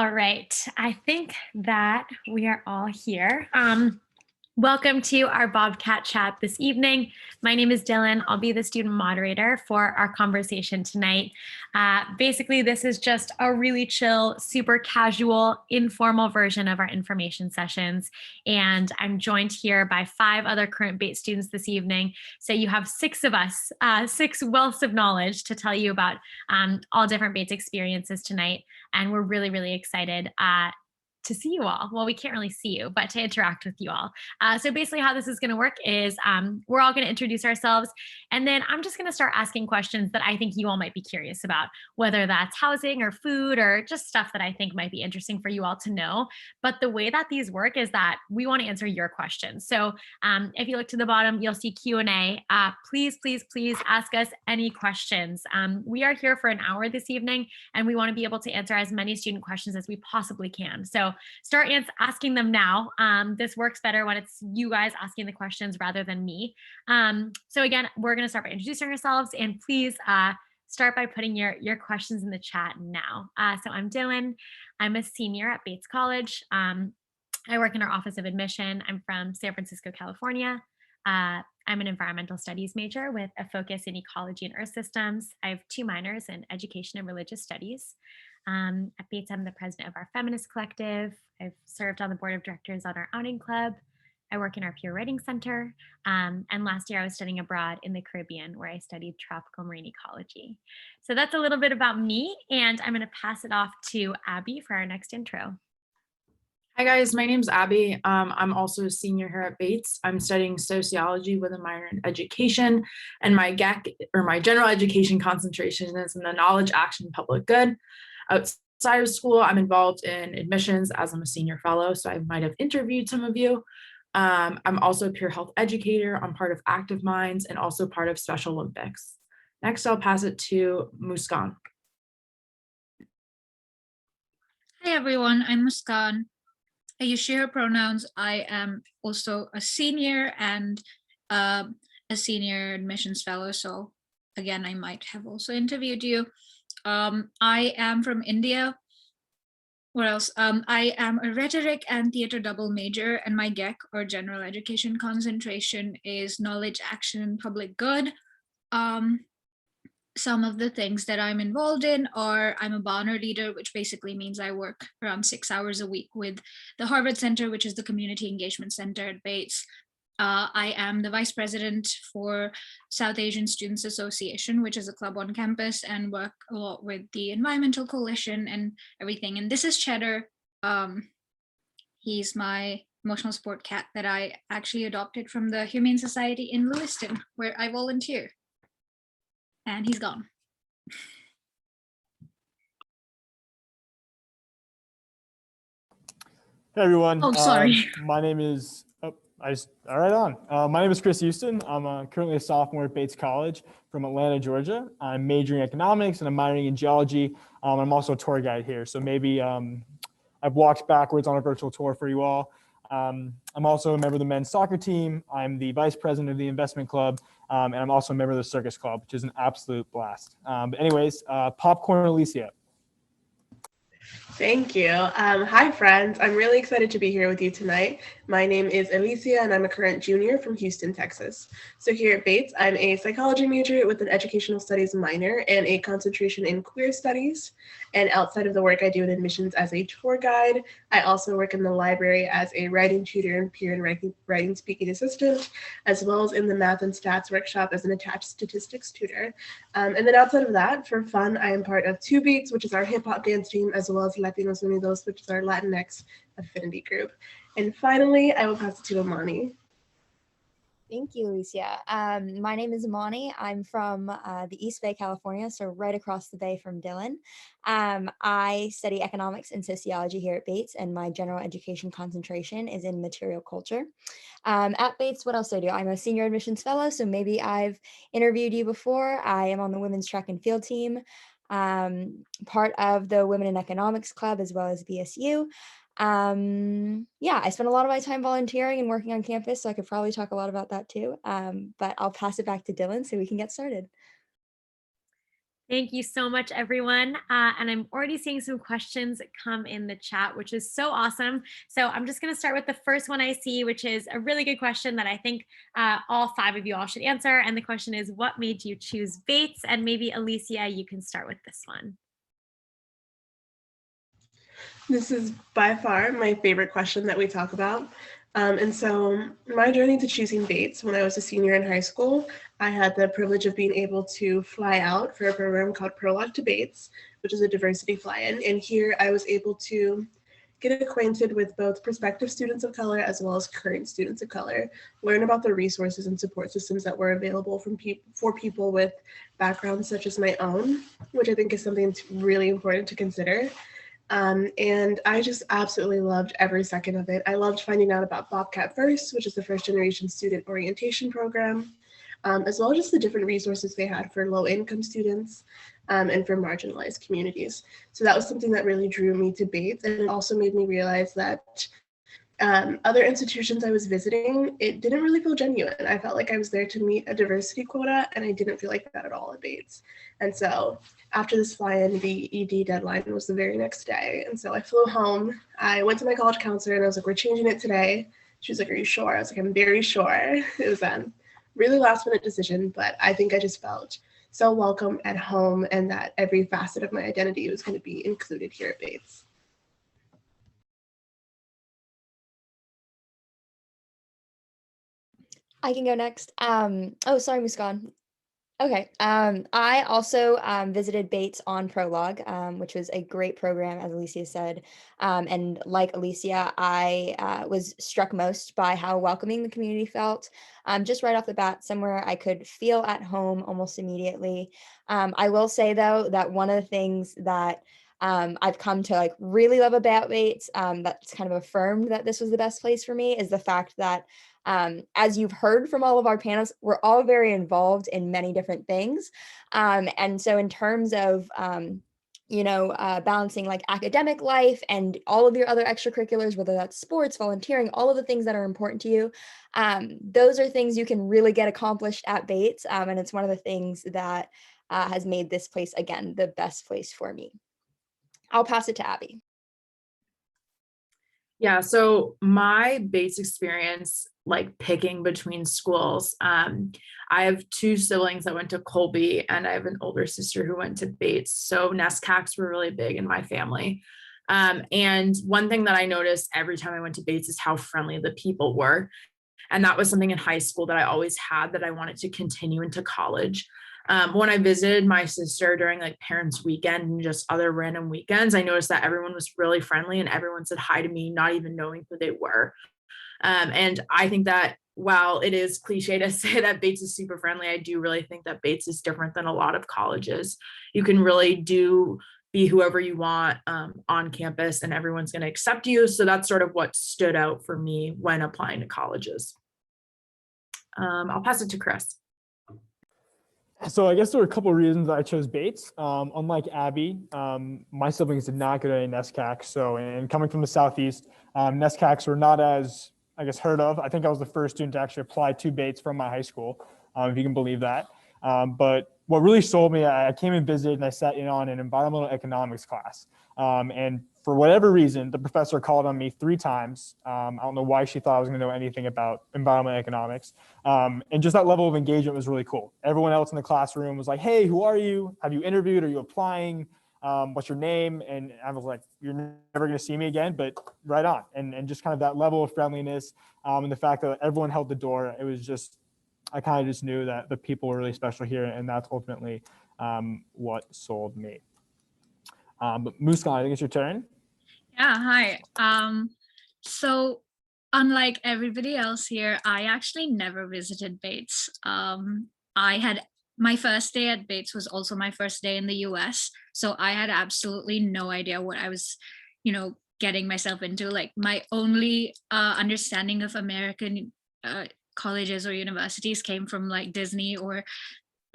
All right, I think that we are all here. Welcome to our Bobcat chat this evening. My name is Dylan. I'll be the student moderator for our conversation tonight. Basically, this is just a really chill, super casual, informal version of our information sessions. And I'm joined here by 5 other current BATE students this evening. So you have 6 of us, 6 wealths of knowledge to tell you about all different BATE's experiences tonight. And we're really, really excited to see you all. Well, we can't really see you, but to interact with you all. So basically how this is going to work is we're all going to introduce ourselves, and then I'm just going to start asking questions that I think you all might be curious about, whether that's housing or food or just stuff that I think might be interesting for you all to know. But the way that these work is that we want to answer your questions. So if you look to the bottom, you'll see Q&A. Please, please, please ask us any questions. We are here for an hour this evening, and we want to be able to answer as many student questions as we possibly can. So start asking them now. This works better when it's you guys asking the questions rather than me. So again, we're going to start by introducing ourselves, and please start by putting your questions in the chat now. So I'm Dylan. I'm a senior at Bates College. I work in our Office of Admission. I'm from San Francisco, California. I'm an environmental studies major with a focus in ecology and earth systems. I have 2 minors in education and religious studies. At Bates, I'm the president of our feminist collective. I've served on the board of directors on our outing club. I work in our peer writing center. And last year I was studying abroad in the Caribbean, where I studied tropical marine ecology. So that's a little bit about me, and I'm going to pass it off to Abby for our next intro. Hi guys, my name's Abby. I'm also a senior here at Bates. I'm studying sociology with a minor in education, and my GEC, or my general education concentration, is in the knowledge, action, public good. Outside of school, I'm involved in admissions as I'm a senior fellow, so I might have interviewed some of you. I'm also a peer health educator. I'm part of Active Minds and also part of Special Olympics. Next, I'll pass it to Muskan. Hi everyone, I'm Muskan. I use she, her pronouns. I am also a senior and a senior admissions fellow. So again, I might have also interviewed you. I am from India. What else? I am a rhetoric and theater double major, and my GEC, or general education concentration, is knowledge, action, and public good. Some of the things that I'm involved in are I'm a Bonner leader, which basically means I work around 6 hours a week with the Harvard Center, which is the Community Engagement Center at Bates. I am the vice president for South Asian Students Association, which is a club on campus, and work a lot with the Environmental Coalition and everything. And this is Cheddar. He's my emotional support cat that I actually adopted from the Humane Society in Lewiston, where I volunteer. And he's gone. Hey everyone. Oh, sorry. My name is, my name is Chris Euston. I'm currently a sophomore at Bates College from Atlanta, Georgia. I'm majoring in economics and I'm minoring in geology. I'm also a tour guide here. So maybe I've walked backwards on a virtual tour for you all. I'm also a member of the men's soccer team. I'm the vice president of the investment club. And I'm also a member of the circus club, which is an absolute blast. But anyways, popcorn Elysia. Thank you. Hi, friends. I'm really excited to be here with you tonight. My name is Elysia, and I'm a current junior from Houston, Texas. So here at Bates, I'm a psychology major with an educational studies minor and a concentration in queer studies. And outside of the work I do in admissions as a tour guide, I also work in the library as a writing tutor and peer and writing speaking assistant, as well as in the math and stats workshop as an attached statistics tutor. And then outside of that, for fun, I am part of Two Beats, which is our hip hop dance team, as well as Latinos Unidos, which is our Latinx affinity group. And finally, I will pass it to Imani. Thank you, Elysia. My name is Imani. I'm from the East Bay, California, so right across the bay from Dylan. I study economics and sociology here at Bates, and my general education concentration is in material culture. At Bates, what else do I do? I'm a senior admissions fellow, so maybe I've interviewed you before. I am on the women's track and field team, part of the Women in Economics Club, as well as BSU. Yeah, I spend a lot of my time volunteering and working on campus, so I could probably talk a lot about that too. But I'll pass it back to Dylan so we can get started. Thank you so much, everyone. And I'm already seeing some questions come in the chat, which is so awesome. So I'm just going to start with the first one I see, which is a really good question that I think all 5 of you all should answer. And the question is, what made you choose Bates? And maybe Elysia, you can start with this one. This is by far my favorite question that we talk about. And so my journey to choosing Bates, when I was a senior in high school, I had the privilege of being able to fly out for a program called Prologue to Bates, which is a diversity fly-in. And here I was able to get acquainted with both prospective students of color as well as current students of color, learn about the resources and support systems that were available for people with backgrounds such as my own, which I think is something really important to consider. And I just absolutely loved every second of it. I loved finding out about Bobcat First, which is the first generation student orientation program, as well as just the different resources they had for low income students and for marginalized communities. So that was something that really drew me to Bates, and it also made me realize that other institutions I was visiting, it didn't really feel genuine. I felt like I was there to meet a diversity quota, and I didn't feel like that at all at Bates. And so after this fly-in, the ED deadline was the very next day. And so I flew home. I went to my college counselor and I was like, we're changing it today. She was like, are you sure? I was like, I'm very sure. It was a really last minute decision, but I think I just felt so welcome at home and that every facet of my identity was going to be included here at Bates. I can go next. Oh, sorry, Muskan. Okay. I also visited Bates on Prologue, which was a great program, as Elysia said. And like Elysia, I was struck most by how welcoming the community felt. Just right off the bat, somewhere I could feel at home almost immediately. I will say, though, that one of the things that I've come to like really love about Bates, that's kind of affirmed that this was the best place for me, is the fact that as you've heard from all of our panels, we're all very involved in many different things. And so in terms of, balancing like academic life and all of your other extracurriculars, whether that's sports, volunteering, all of the things that are important to you, those are things you can really get accomplished at Bates. And it's one of the things that has made this place, again, the best place for me. I'll pass it to Abby. Yeah, so my Bates experience, like picking between schools, I have 2 siblings that went to Colby, and I have an older sister who went to Bates. So NESCACs were really big in my family. And one thing that I noticed every time I went to Bates is how friendly the people were. And that was something in high school that I always had that I wanted to continue into college. When I visited my sister during like parents' weekend and just other random weekends, I noticed that everyone was really friendly and everyone said hi to me, not even knowing who they were. And I think that while it is cliche to say that Bates is super friendly, I do really think that Bates is different than a lot of colleges. You can really be whoever you want on campus and everyone's going to accept you. So that's sort of what stood out for me when applying to colleges. I'll pass it to Chris. So I guess there were a couple of reasons I chose Bates. Unlike Abby, my siblings did not go to any NESCAC. So, and coming from the Southeast, NESCACs were not as, I guess, heard of. I think I was the first student to actually apply to Bates from my high school, if you can believe that. But what really sold me, I came and visited and I sat in on an environmental economics class. And for whatever reason, the professor called on me 3 times. I don't know why she thought I was going to know anything about environmental economics. And just that level of engagement was really cool. Everyone else in the classroom was like, hey, who are you? Have you interviewed? Are you applying? What's your name? And I was like, you're never going to see me again, but right on. And just kind of that level of friendliness and the fact that everyone held the door, it was just, I kind of just knew that the people were really special here. And that's ultimately what sold me. But Muskan, I think it's your turn. Yeah, hi. So unlike everybody else here, I actually never visited Bates. My first day at Bates was also my first day in the US. So I had absolutely no idea what I was, getting myself into. Like my only understanding of American colleges or universities came from like Disney or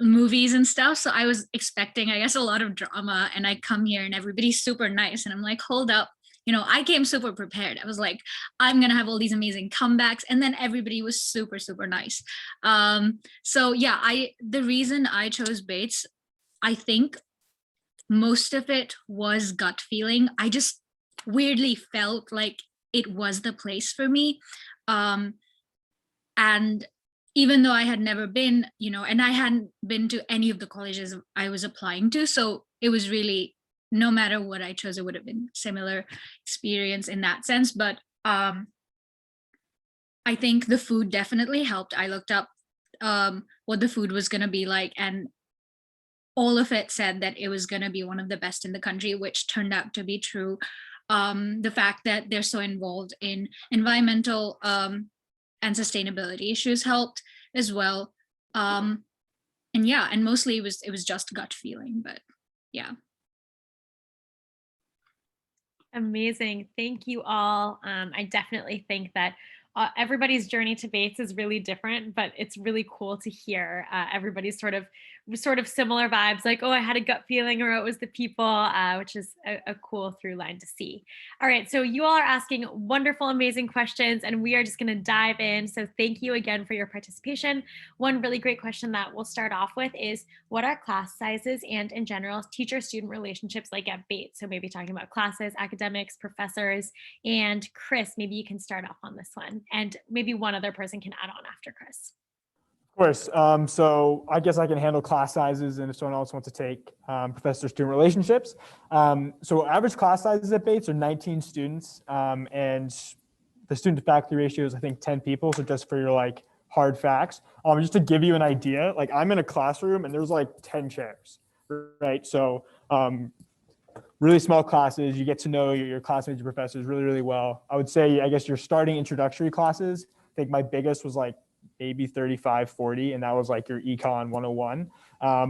movies and stuff. So I was expecting, I guess, a lot of drama, and I come here and everybody's super nice. And I'm like, hold up. I came super prepared. I was like, I'm going to have all these amazing comebacks. And then everybody was super, super nice. So yeah, the reason I chose Bates, I think most of it was gut feeling. I just weirdly felt like it was the place for me. And even though I had never been, and I hadn't been to any of the colleges I was applying to, so it was really, no matter what I chose, it would have been similar experience in that sense. But I think the food definitely helped. I looked up what the food was going to be like, and all of it said that it was going to be one of the best in the country, which turned out to be true. The fact that they're so involved in environmental and sustainability issues helped as well. And yeah, and mostly it was just gut feeling, but yeah. Amazing. Thank you all. I definitely think that everybody's journey to Bates is really different, but it's really cool to hear everybody's sort of similar vibes, like, oh, I had a gut feeling, or it was the people, which is a cool through line to see. All right, so you all are asking wonderful, amazing questions, and we are just going to dive in. So thank you again for your participation. One really great question that we'll start off with is, what are class sizes and, in general, teacher-student relationships like at Bates? So maybe talking about classes, academics, professors, and Chris, maybe you can start off on this one, and maybe one other person can add on after Chris. Of course. So I guess I can handle class sizes, and if someone else wants to take professor-student relationships. So average class sizes at Bates are 19 students, and the student-to-faculty ratio is, I think, 10 people. So just for your like hard facts, just to give you an idea, like I'm in a classroom and there's like 10 chairs, right? So really small classes, you get to know your classmates, your professors really, really well. I would say, I guess your starting introductory classes, I think my biggest was like maybe 35, 40, and that was like your Econ 101.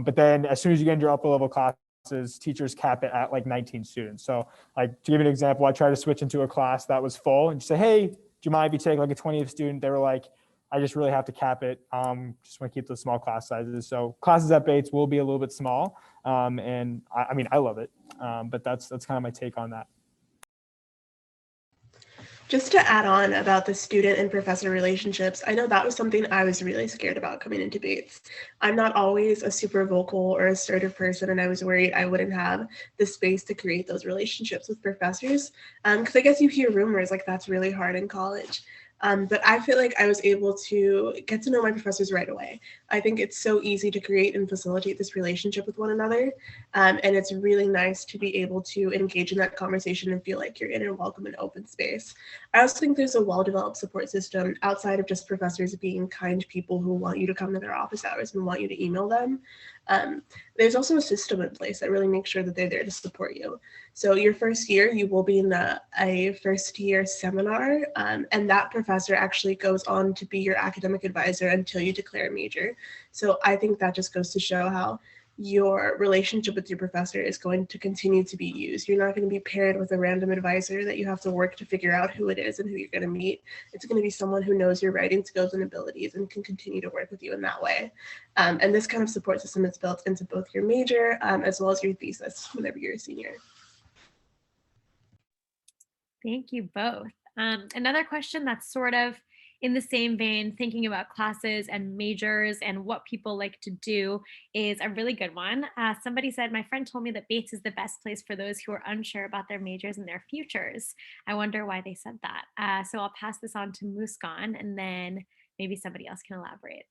But then as soon as you get into your upper level classes, teachers cap it at like 19 students. So like, to give you an example, I tried to switch into a class that was full and just say, hey, do you mind if you take like a 20th student? They were like, I just really have to cap it. Just want to keep those small class sizes. So classes at Bates will be a little bit small. And I mean, I love it, but that's kind of my take on that. Just to add on about the student and professor relationships, I know that was something I was really scared about coming into Bates. I'm not always a super vocal or assertive person, and I was worried I wouldn't have the space to create those relationships with professors. Because I guess you hear rumors like that's really hard in college. But I feel like I was able to get to know my professors right away. I think it's so easy to create and facilitate this relationship with one another. And it's really nice to be able to engage in that conversation and feel like you're in a welcome and open space. I also think there's a well-developed support system outside of just professors being kind people who want you to come to their office hours and want you to email them. There's also a system in place that really makes sure that they're there to support you. So your first year, you will be in a first year seminar, and that professor actually goes on to be your academic advisor until you declare a major. So I think that just goes to show how your relationship with your professor is going to continue to be used. You're not going to be paired with a random advisor that you have to work to figure out who it is and who you're going to meet. It's going to be someone who knows your writing skills and abilities and can continue to work with you in that way. And this kind of support system is built into both your major as well as your thesis whenever you're a senior. Thank you both. Another question that's sort of in the same vein, thinking about classes and majors and what people like to do, is a really good one. Somebody said, my friend told me that Bates is the best place for those who are unsure about their majors and their futures. I wonder why they said that. So I'll pass this on to Muskan, and then maybe somebody else can elaborate.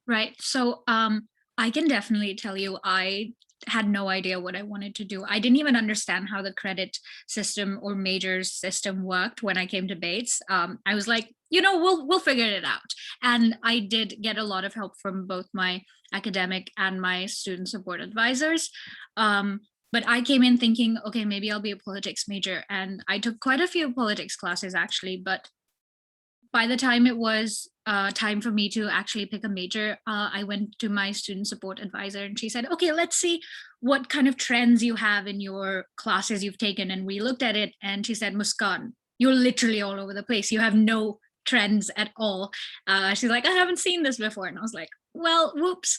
Right. So I can definitely tell you, I had no idea what I wanted to do. I didn't even understand how the credit system or majors system worked when I came to Bates. I was like, we'll figure it out. And I did get a lot of help from both my academic and my student support advisors. But I came in thinking, okay, maybe I'll be a politics major. And I took quite a few politics classes actually, but by the time it was time for me to actually pick a major, I went to my student support advisor and she said, okay, let's see what kind of trends you have in your classes you've taken. And we looked at it and she said, Muskan, you're literally all over the place. You have no trends at all. She's like, I haven't seen this before. And I was like, well, whoops.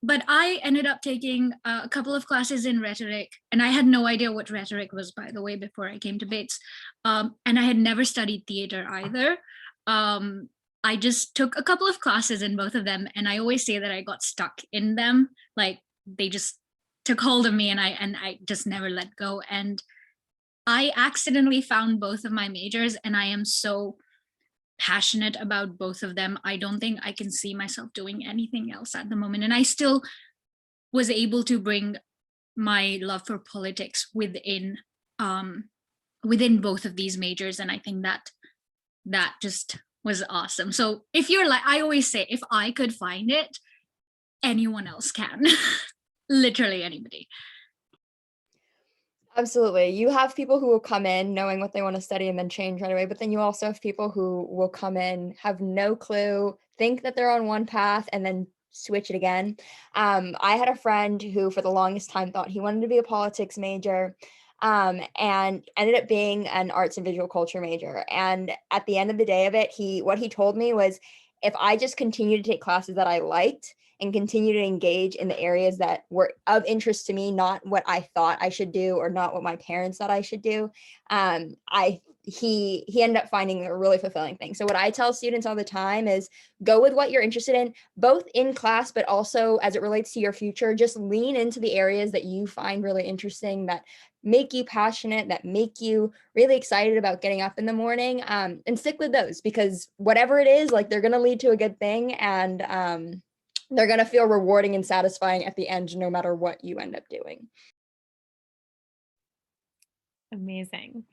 But I ended up taking a couple of classes in rhetoric, and I had no idea what rhetoric was, by the way, before I came to Bates. And I had never studied theater either. I just took a couple of classes in both of them, and I always say that I got stuck in them. Like they just took hold of me, and I just never let go. And I accidentally found both of my majors, and I am so passionate about both of them. I don't think I can see myself doing anything else at the moment. And I still was able to bring my love for politics within both of these majors. And I think that just was awesome. So if you're like, I always say, if I could find it, anyone else can. Literally anybody. Absolutely. You have people who will come in knowing what they want to study and then change right away. But then you also have people who will come in, have no clue, think that they're on one path, and then switch it again. I had a friend who for the longest time thought he wanted to be a politics major, and ended up being an arts and visual culture major. And at the end of the day of it, what he told me was, if I just continue to take classes that I liked and continue to engage in the areas that were of interest to me, not what I thought I should do or not what my parents thought I should do, he ended up finding a really fulfilling thing. So what I tell students all the time is go with what you're interested in, both in class, but also as it relates to your future. Just lean into the areas that you find really interesting, that make you passionate, that make you really excited about getting up in the morning, and stick with those, because whatever it is, like, they're going to lead to a good thing, and they're going to feel rewarding and satisfying at the end, no matter what you end up doing. Amazing.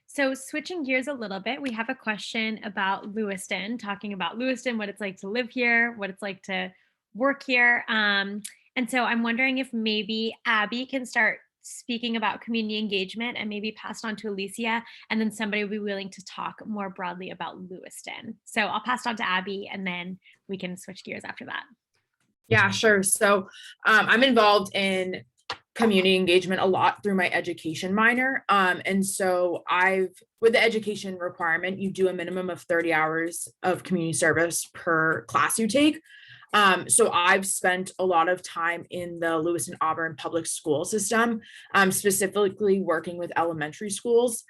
So switching gears a little bit, we have a question about Lewiston, talking about Lewiston, what it's like to live here, what it's like to work here. And so I'm wondering if maybe Abby can start speaking about community engagement and maybe pass it on to Elysia, and then somebody will be willing to talk more broadly about Lewiston. So I'll pass it on to Abby, and then we can switch gears after that. Yeah, sure. So I'm involved in community engagement a lot through my education minor. And so with the education requirement, you do a minimum of 30 hours of community service per class you take. So I've spent a lot of time in the Lewiston Auburn public school system, specifically working with elementary schools,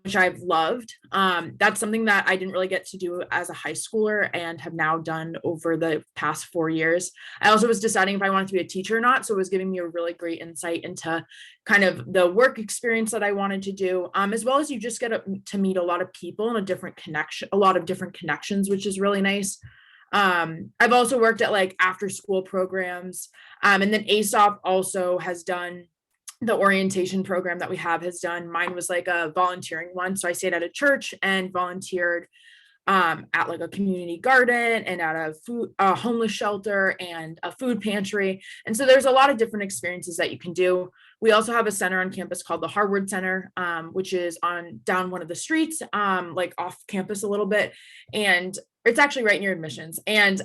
which I've loved. That's something that I didn't really get to do as a high schooler and have now done over the past 4 years. I also was deciding if I wanted to be a teacher or not, so it was giving me a really great insight into kind of the work experience that I wanted to do, as well as you just get to meet a lot of people and a lot of different connections, which is really nice. I've also worked at like after school programs, and then ASOP also has done the orientation program that we has done. Mine was like a volunteering one. So I stayed at a church and volunteered at like a community garden and at a homeless shelter and a food pantry. And so there's a lot of different experiences that you can do. We also have a center on campus called the Harvard Center, which is down one of the streets, like off campus a little bit. And it's actually right near admissions. And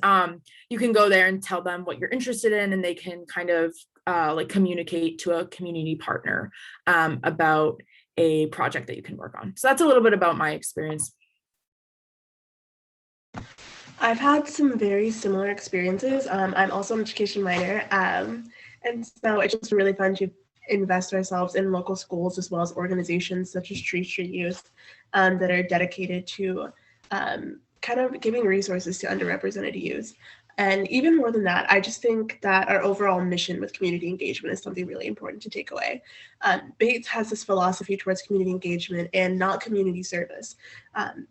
you can go there and tell them what you're interested in, and they can kind of like communicate to a community partner about a project that you can work on. So that's a little bit about my experience. I've had some very similar experiences. I'm also an education minor, and so it's just really fun to invest ourselves in local schools as well as organizations such as Tree Street Youth that are dedicated to kind of giving resources to underrepresented youth. And even more than that, I just think that our overall mission with community engagement is something really important to take away. Bates has this philosophy towards community engagement and not community service.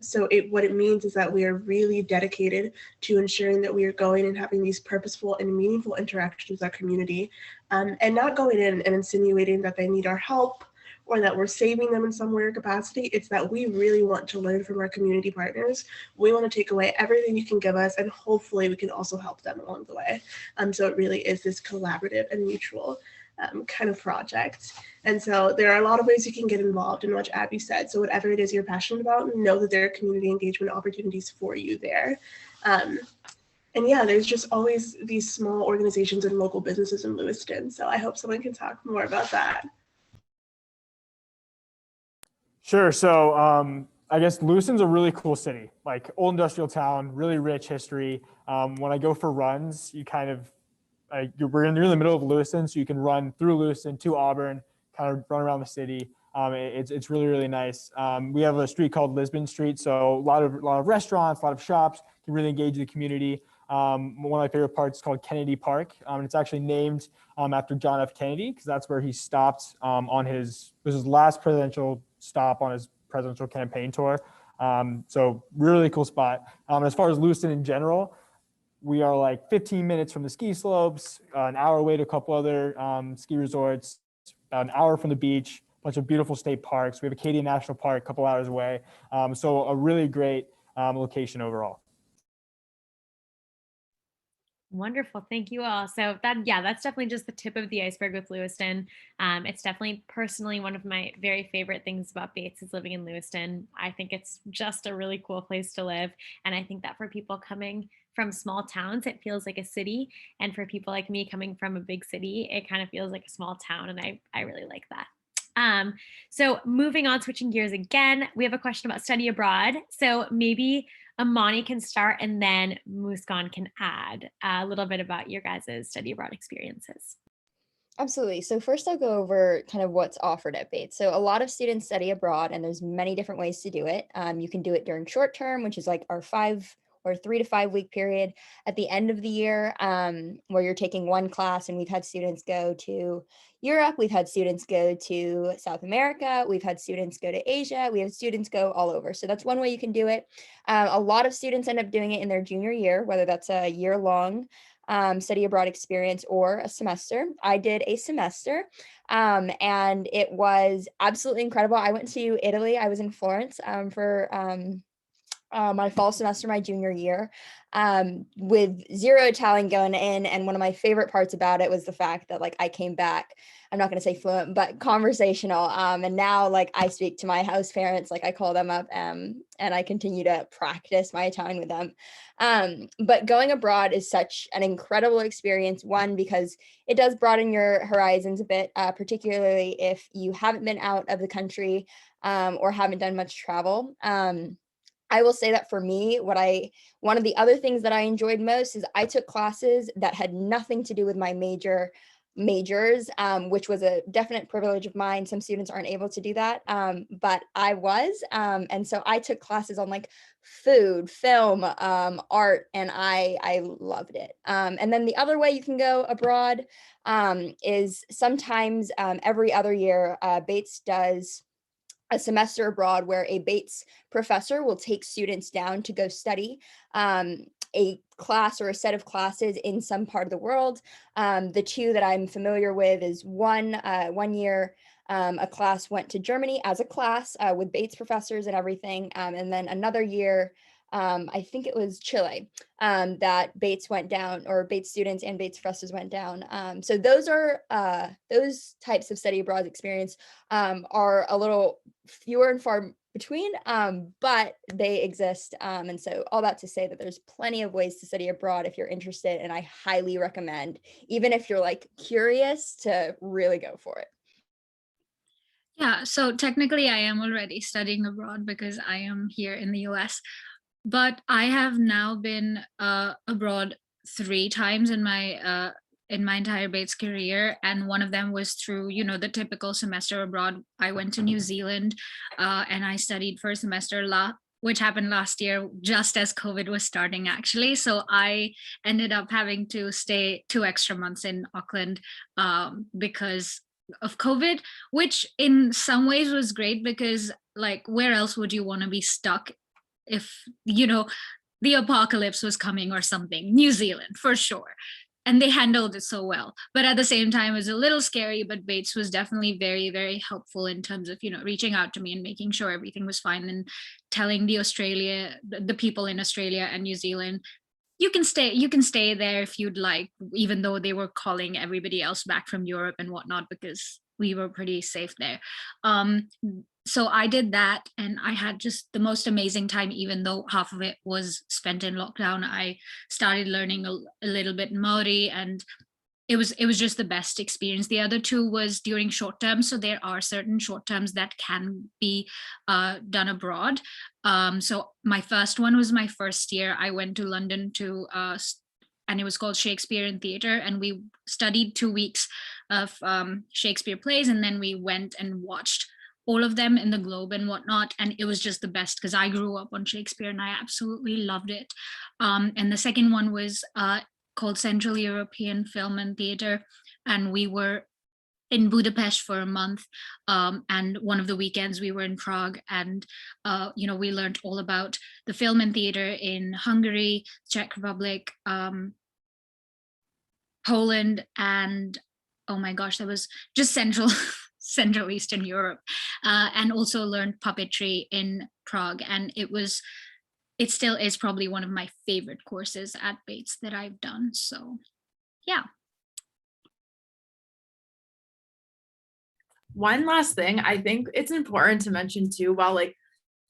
So what it means is that we are really dedicated to ensuring that we are going and having these purposeful and meaningful interactions with our community, and not going in and insinuating that they need our help or that we're saving them in some way or capacity. It's that we really want to learn from our community partners. We want to take away everything you can give us, and hopefully we can also help them along the way. So it really is this collaborative and mutual kind of project. And so there are a lot of ways you can get involved in what Abby said. So whatever it is you're passionate about, know that there are community engagement opportunities for you there. And yeah, there's just always these small organizations and local businesses in Lewiston. So I hope someone can talk more about that. Sure. So I guess Lewiston's a really cool city, like old industrial town, really rich history. When I go for runs, you kind of, you're in the middle of Lewiston, so you can run through Lewiston to Auburn, kind of run around the city. It's really, really nice. We have a street called Lisbon Street, so a lot of restaurants, a lot of shops, can really engage the community. One of my favorite parts is called Kennedy Park. It's actually named after John F. Kennedy, because that's where he stopped on his last presidential stop on his presidential campaign tour. So really cool spot. As far as Lewiston in general, we are like 15 minutes from the ski slopes, an hour away to a couple other ski resorts, about an hour from the beach, a bunch of beautiful state parks. We have Acadia National Park a couple hours away. So a really great location overall. Wonderful. Thank you all. So that's definitely just the tip of the iceberg with Lewiston. It's definitely personally one of my very favorite things about Bates is living in Lewiston. I think it's just a really cool place to live. And I think that for people coming from small towns, it feels like a city. And for people like me coming from a big city, it kind of feels like a small town. And I really like that. So moving on, switching gears again, we have a question about study abroad. So maybe Imani can start and then Muskan can add a little bit about your guys' study abroad experiences. Absolutely. So first I'll go over kind of what's offered at Bates. So a lot of students study abroad and there's many different ways to do it. You can do it during short term, which is like our 3 to 5 week period at the end of the year, where you're taking one class, and we've had students go to Europe, we've had students go to South America, we've had students go to Asia, we have students go all over. So that's one way you can do it. A lot of students end up doing it in their junior year, whether that's a year-long study abroad experience or a semester. I did a semester, and it was absolutely incredible. I went to Italy. I was in Florence for my fall semester, my junior year, with zero Italian going in. And one of my favorite parts about it was the fact that like I came back, I'm not going to say fluent, but conversational. And now like I speak to my house parents, like I call them up and I continue to practice my Italian with them. But going abroad is such an incredible experience. One, because it does broaden your horizons a bit, particularly if you haven't been out of the country or haven't done much travel. I will say that for me, one of the other things that I enjoyed most is I took classes that had nothing to do with my majors, which was a definite privilege of mine. Some students aren't able to do that, but I was. And so I took classes on like food, film, art, and I loved it. And then the other way you can go abroad is sometimes every other year, Bates does a semester abroad where a Bates professor will take students down to go study a class or a set of classes in some part of the world. The two that I'm familiar with is one year, a class went to Germany as a class with Bates professors and everything. And then another year, I think it was Chile, that Bates went down, or Bates students and Bates professors went down. So those types of study abroad experience are a little fewer and far between, but they exist. And so all that to say that there's plenty of ways to study abroad if you're interested, and I highly recommend, even if you're like curious, to really go for it. Yeah, so technically I am already studying abroad because I am here in the US, but I have now been abroad 3 times in my entire Bates career, and one of them was through, the typical semester abroad. I went to New Zealand and I studied for a semester which happened last year, just as COVID was starting, actually. So I ended up having to stay 2 extra months in Auckland because of COVID, which in some ways was great because, like, where else would you want to be stuck if, the apocalypse was coming or something? New Zealand, for sure. And they handled it so well. But at the same time, it was a little scary, but Bates was definitely very, very helpful in terms of, reaching out to me and making sure everything was fine, and telling the people in Australia and New Zealand, you can stay there if you'd like, even though they were calling everybody else back from Europe and whatnot, because we were pretty safe there. So I did that, and I had just the most amazing time, even though half of it was spent in lockdown. I started learning a little bit Maori, and it was just the best experience. The other 2 was during short term. So there are certain short terms that can be done abroad. So my first one was my first year. I went to London and it was called Shakespeare in Theatre, and we studied 2 weeks of Shakespeare plays, and then we went and watched all of them in the Globe and whatnot, and it was just the best because I grew up on Shakespeare and I absolutely loved it. And the second one was called Central European Film and Theatre, and we were in Budapest for a month, and one of the weekends we were in Prague, and we learned all about the film and theater in Hungary, Czech Republic, Poland, and oh my gosh, that was just Central Eastern Europe, and also learned puppetry in Prague, and it still is probably one of my favorite courses at Bates that I've done. So yeah. One last thing, I think it's important to mention too, while like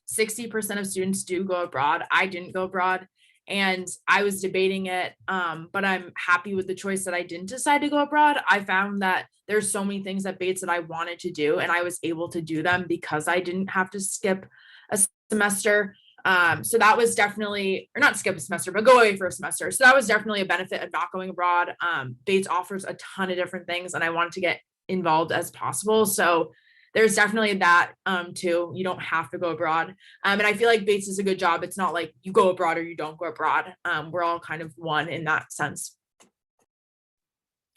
60% of students do go abroad, I didn't go abroad and I was debating it, but I'm happy with the choice that I didn't decide to go abroad. I found that there's so many things at Bates that I wanted to do and I was able to do them because I didn't have to skip a semester. So that was definitely, or not skip a semester, but go away for a semester. So that was definitely a benefit of not going abroad. Bates offers a ton of different things and I wanted to get involved as possible. So there's definitely that too. You don't have to go abroad. And I feel like Bates is a good job. It's not like you go abroad or you don't go abroad. We're all kind of one in that sense.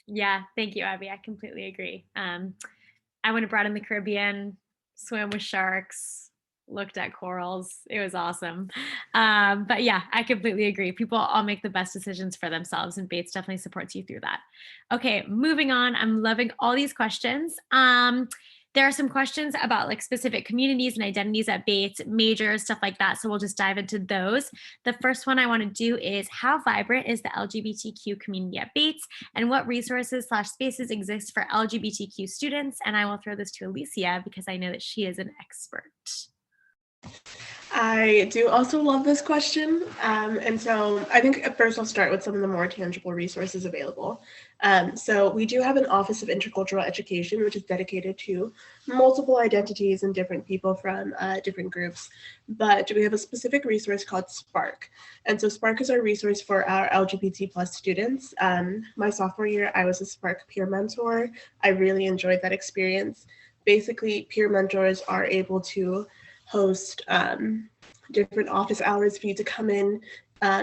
Yeah, thank you, Abby. I completely agree. I went abroad in the Caribbean, swam with sharks, looked at corals. It was awesome. But yeah, I completely agree. People all make the best decisions for themselves, and Bates definitely supports you through that. Okay, moving on. I'm loving all these questions. There are some questions about like specific communities and identities at Bates, majors, stuff like that. So we'll just dive into those. The first one I want to do is, how vibrant is the LGBTQ community at Bates, and what resources / spaces exist for LGBTQ students? And I will throw this to Elysia because I know that she is an expert. I do also love this question. And so I think at first I'll start with some of the more tangible resources available. So we do have an Office of Intercultural Education, which is dedicated to multiple identities and different people from different groups. But we have a specific resource called Spark. And so Spark is our resource for our LGBT plus students. My sophomore year, I was a Spark peer mentor. I really enjoyed that experience. Basically, peer mentors are able to host different office hours for you to come in,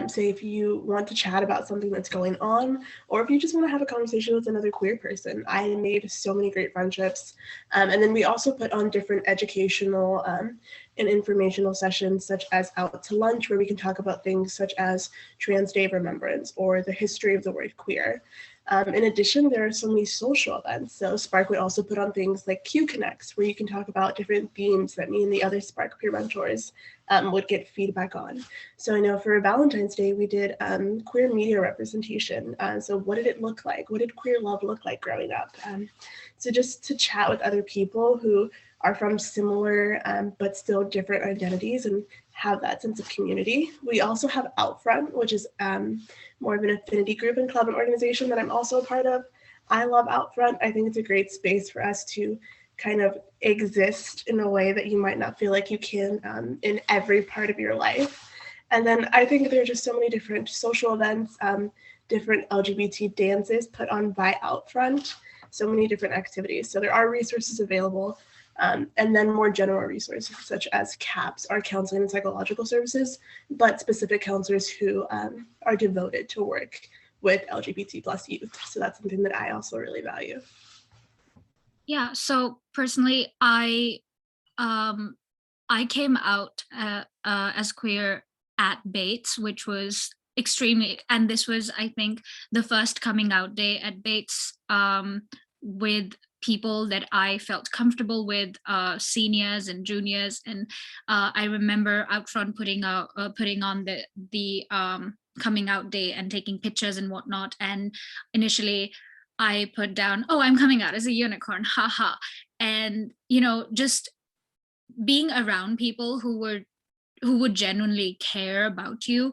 say if you want to chat about something that's going on, or if you just want to have a conversation with another queer person. I made so many great friendships. And then we also put on different educational and informational sessions, such as Out to Lunch, where we can talk about things such as Trans Day of Remembrance or the history of the word queer. In addition, there are so many social events. So Spark would also put on things like Q Connects, where you can talk about different themes that me and the other Spark peer mentors would get feedback on. So I know for Valentine's Day, we did queer media representation. So what did it look like? What did queer love look like growing up? So just to chat with other people who are from similar but still different identities and have that sense of community. We also have Outfront, which is more of an affinity group and club and organization that I'm also a part of. I love Outfront. I think it's a great space for us to kind of exist in a way that you might not feel like you can in every part of your life. And then I think there are just so many different social events, different LGBT dances put on by Outfront, so many different activities. So there are resources available. And then more general resources such as CAPS, our counseling and psychological services, but specific counselors who are devoted to work with LGBT plus youth. So that's something that I also really value. Yeah, so personally, I came out as queer at Bates, which was extremely, and this was, I think, the first coming out day at Bates with people that I felt comfortable with, seniors and juniors, and I remember Outfront putting on the coming out day and taking pictures and whatnot. And initially, I put down, "Oh, I'm coming out as a unicorn, haha," and just being around people who would genuinely care about you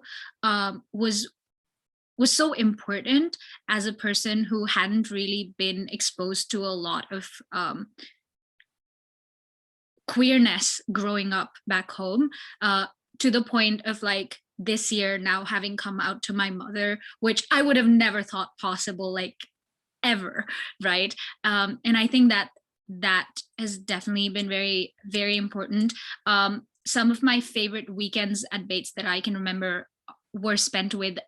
was so important as a person who hadn't really been exposed to a lot of queerness growing up back home, to the point of like this year now having come out to my mother, which I would have never thought possible, like ever, right? And I think that that has definitely been very, very important. Some of my favorite weekends at Bates that I can remember were spent with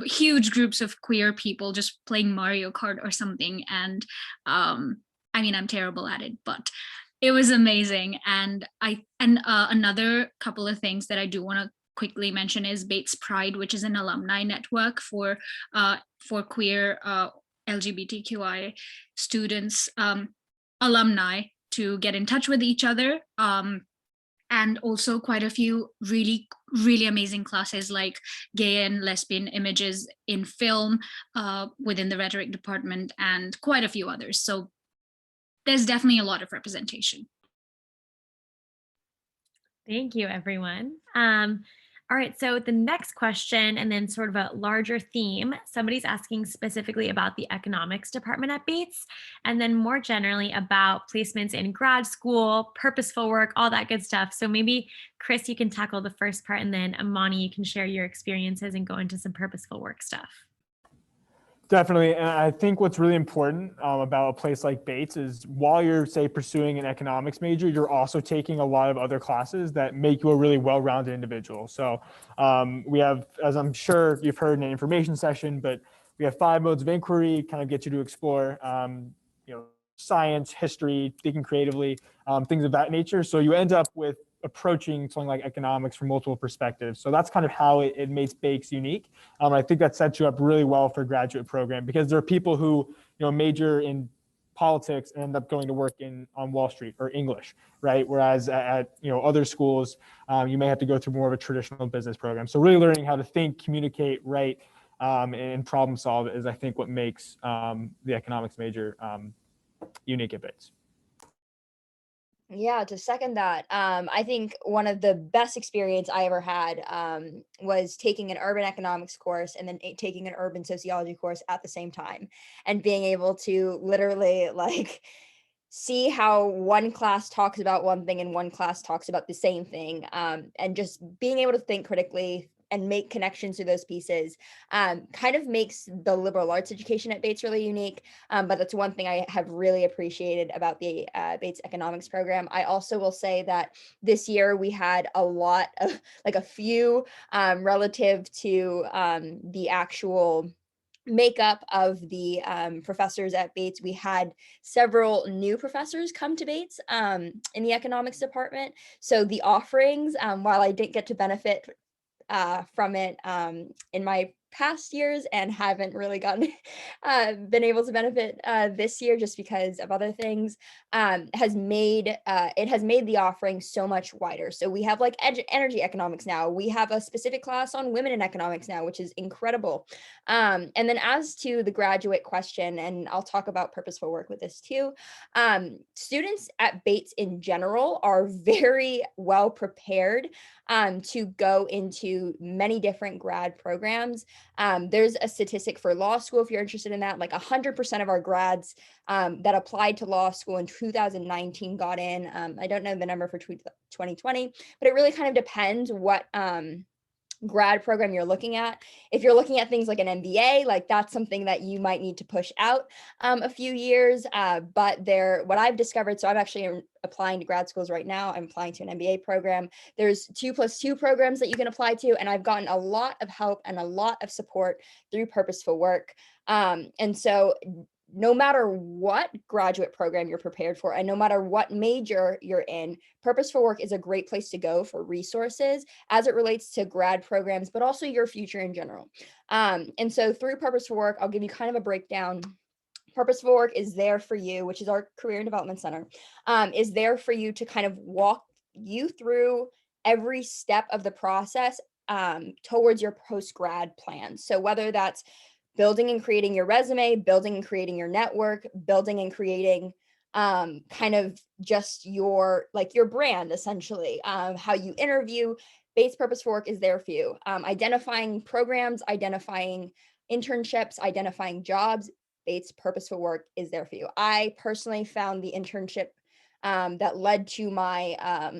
huge groups of queer people just playing Mario Kart or something. And I mean, I'm terrible at it, but it was amazing. And another couple of things that I do want to quickly mention is Bates Pride, which is an alumni network for queer LGBTQI students, alumni, to get in touch with each other. And also quite a few really, really amazing classes like gay and lesbian images in film within the rhetoric department, and quite a few others. So there's definitely a lot of representation. Thank you, everyone. All right, so the next question, and then sort of a larger theme, somebody's asking specifically about the economics department at Bates, and then more generally about placements in grad school, purposeful work, all that good stuff. So maybe Chris, you can tackle the first part, and then Imani, you can share your experiences and go into some purposeful work stuff. Definitely. And I think what's really important about a place like Bates is while you're, say, pursuing an economics major, you're also taking a lot of other classes that make you a really well-rounded individual. So we have, as I'm sure you've heard in an information session, but we have 5 modes of inquiry, kind of get you to explore, science, history, thinking creatively, things of that nature. So you end up with approaching something like economics from multiple perspectives. So that's kind of how it makes Bates unique. I think that sets you up really well for a graduate program, because there are people who major in politics and end up going to work on Wall Street or English, right? Whereas at other schools, you may have to go through more of a traditional business program. So really learning how to think, communicate, write, and problem solve is, I think, what makes the economics major unique at Bates. Yeah, to second that, I think one of the best experience I ever had was taking an urban economics course and then taking an urban sociology course at the same time, and being able to literally see how one class talks about one thing and one class talks about the same thing, and just being able to think critically and make connections to those pieces kind of makes the liberal arts education at Bates really unique. But that's one thing I have really appreciated about the Bates economics program. I also will say that this year we had a lot of, a few relative to the actual makeup of the professors at Bates. We had several new professors come to Bates in the economics department. So the offerings, while I didn't get to benefit from it in my past years and haven't really gotten been able to benefit this year just because of other things, has made the offering so much wider. So we have energy economics now. We have a specific class on women in economics now, which is incredible. And then as to the graduate question, and I'll talk about purposeful work with this too, students at Bates in general are very well prepared to go into many different grad programs. There's a statistic for law school, if you're interested in that, 100% of our grads that applied to law school in 2019 got in. I don't know the number for 2020, but it really kind of depends what grad program you're looking at. If you're looking at things like an MBA, that's something that you might need to push out a few years. But what I've discovered, so I'm actually applying to grad schools right now. I'm applying to an MBA program. There's 2+2 programs that you can apply to, and I've gotten a lot of help and a lot of support through purposeful work. And so no matter what graduate program you're prepared for, and no matter what major you're in, purposeful work is a great place to go for resources as it relates to grad programs, but also your future in general. And so through purposeful work, I'll give you kind of a breakdown. Purposeful work is there for you, which is our career and development center, is there for you to kind of walk you through every step of the process towards your post-grad plan. So whether that's building and creating your resume, building and creating your network, building and creating kind of just your brand, essentially, how you interview, Bates Purposeful Work is there for you. Identifying programs, identifying internships, identifying jobs, Bates Purposeful Work is there for you. I personally found the internship that led to my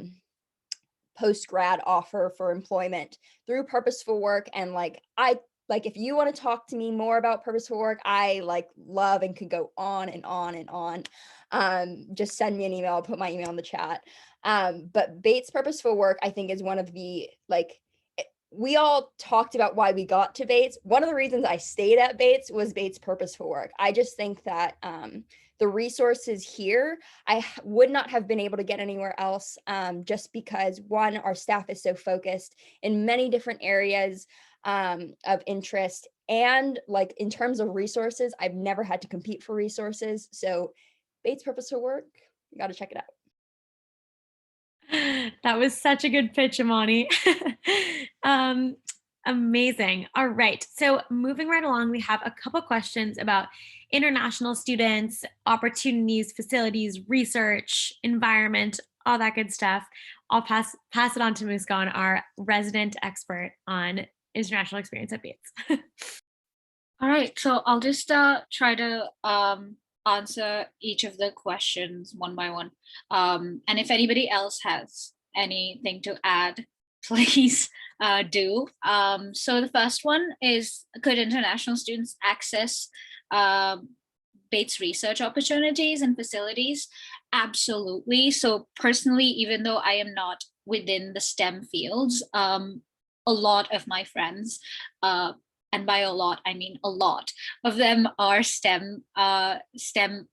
post-grad offer for employment through purposeful work, and I like, if you want to talk to me more about purposeful work, I like love and could go on and on and on. Just send me an email. I'll put my email in the chat. But Bates Purposeful Work, I think, is one of the, like, we all talked about why we got to Bates. One of the reasons I stayed at Bates was Bates Purposeful Work. I just think that the resources here, I would not have been able to get anywhere else, just because, one, our staff is so focused in many different areas of interest. And like, in terms of resources, I've never had to compete for resources. So Bates Purposeful Work, you got to check it out. That was such a good pitch, Imani. Amazing. All right. So moving right along, we have a couple questions about international students, opportunities, facilities, research, environment, all that good stuff. I'll pass it on to Muskan, our resident expert on international experience at Bates. All right, so I'll just try to answer each of the questions one by one. And if anybody else has anything to add, please do. So the first one is, could international students access Bates research opportunities and facilities? Absolutely. So personally, even though I am not within the STEM fields, a lot of my friends, and by a lot, I mean a lot of them, are STEM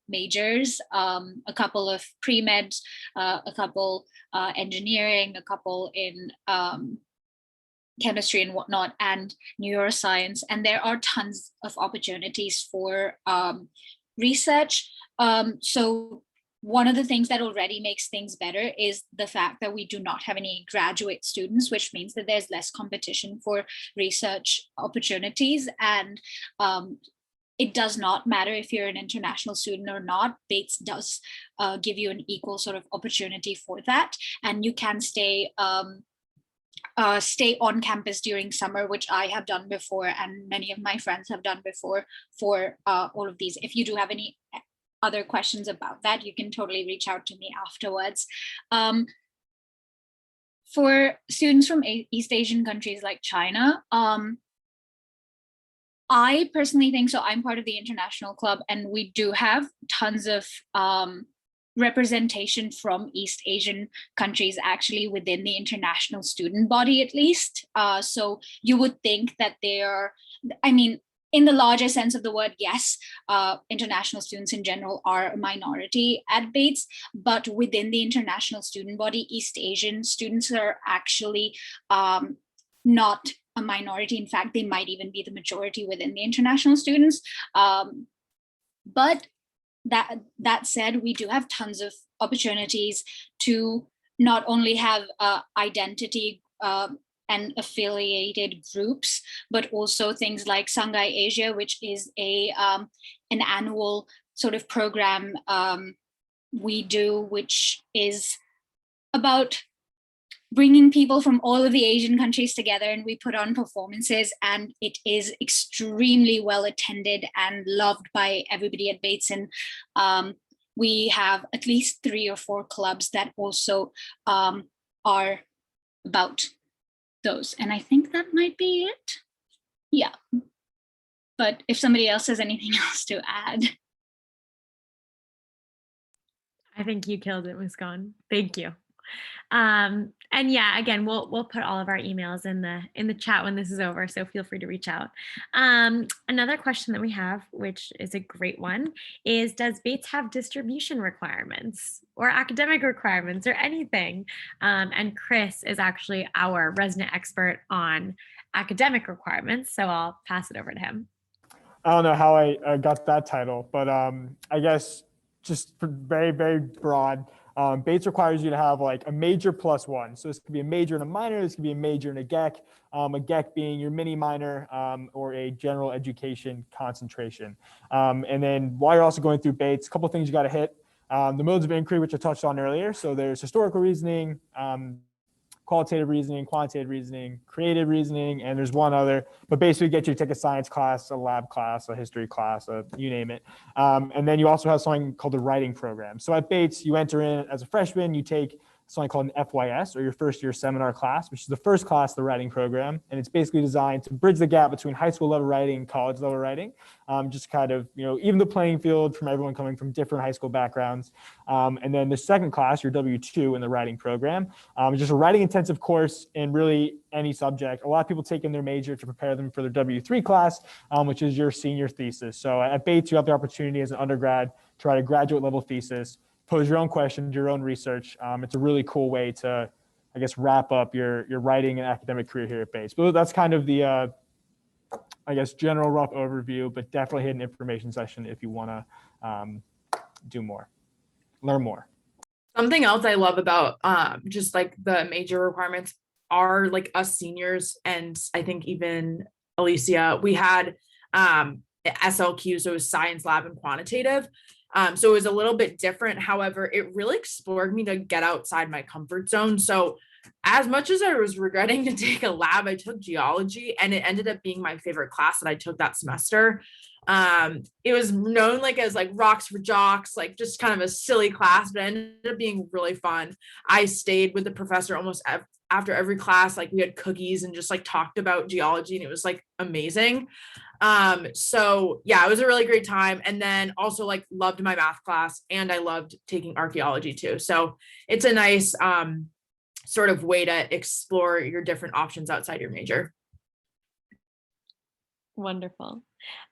majors, a couple of pre-med, a couple engineering, a couple in chemistry and whatnot, and neuroscience. And there are tons of opportunities for research. So one of the things that already makes things better is the fact that we do not have any graduate students, which means that there's less competition for research opportunities. And it does not matter if you're an international student or not. Bates does give you an equal sort of opportunity for that. And you can stay on campus during summer, which I have done before, and many of my friends have done before, for all of these. If you do have any other questions about that, you can totally reach out to me afterwards. For students from East Asian countries like China, I personally think, so I'm part of the international club, and we do have tons of representation from East Asian countries actually within the international student body, at least. So you would think that they are, I mean, in the larger sense of the word, yes, international students in general are a minority at Bates, but within the international student body, East Asian students are actually not a minority. In fact, they might even be the majority within the international students. But that said, we do have tons of opportunities to not only have identity and affiliated groups, but also things like Sangha Asia, which is an annual sort of program we do, which is about bringing people from all of the Asian countries together, and we put on performances, and it is extremely well attended and loved by everybody at Bates. And we have at least 3 or 4 clubs that also are about those. And I think that might be it. Yeah. But if somebody else has anything else to add. I think you killed it, Muskan. Thank you. And yeah, again, we'll put all of our emails in the chat when this is over, so feel free to reach out. Another question that we have, which is a great one, is, does Bates have distribution requirements or academic requirements or anything? And Chris is actually our resident expert on academic requirements, so I'll pass it over to him. I don't know how I got that title, but I guess just very, very broad. Bates requires you to have like a major +1. So this could be a major and a minor. This could be a major and a GEC. A GEC being your mini minor or a general education concentration. And then while you're also going through Bates, a couple of things you got to hit. The modes of inquiry, which I touched on earlier. So there's historical reasoning, qualitative reasoning, quantitative reasoning, creative reasoning, and there's one other, but basically get you to take a science class, a lab class, a history class, you name it. And then you also have something called the writing program. So at Bates, you enter in as a freshman, you take something called an FYS, or your first year seminar class, which is the first class of the writing program. And it's basically designed to bridge the gap between high school level writing and college level writing. Just kind of, even the playing field from everyone coming from different high school backgrounds. And then the second class, your W2 in the writing program, is just a writing intensive course in really any subject. A lot of people take in their major to prepare them for their W3 class, which is your senior thesis. So at Bates, you have the opportunity as an undergrad to write a graduate level thesis, pose your own questions, your own research. It's a really cool way to, I guess, wrap up your writing and academic career here at Bates. But that's kind of the, I guess, general rough overview, but definitely hit an information session if you want to do more, learn more. Something else I love about just like the major requirements are like us seniors, and I think even Elysia, we had SLQ, so it was science lab and quantitative. So it was a little bit different. However, it really explored me to get outside my comfort zone. So as much as I was regretting to take a lab, I took geology, and it ended up being my favorite class that I took that semester. It was known like as like rocks for jocks, like just kind of a silly class, but it ended up being really fun. I stayed with the professor almost after every class. Like we had cookies and just like talked about geology, and it was like amazing. So yeah, it was a really great time. And then also like loved my math class, and I loved taking archaeology too. So it's a nice sort of way to explore your different options outside your major. Wonderful.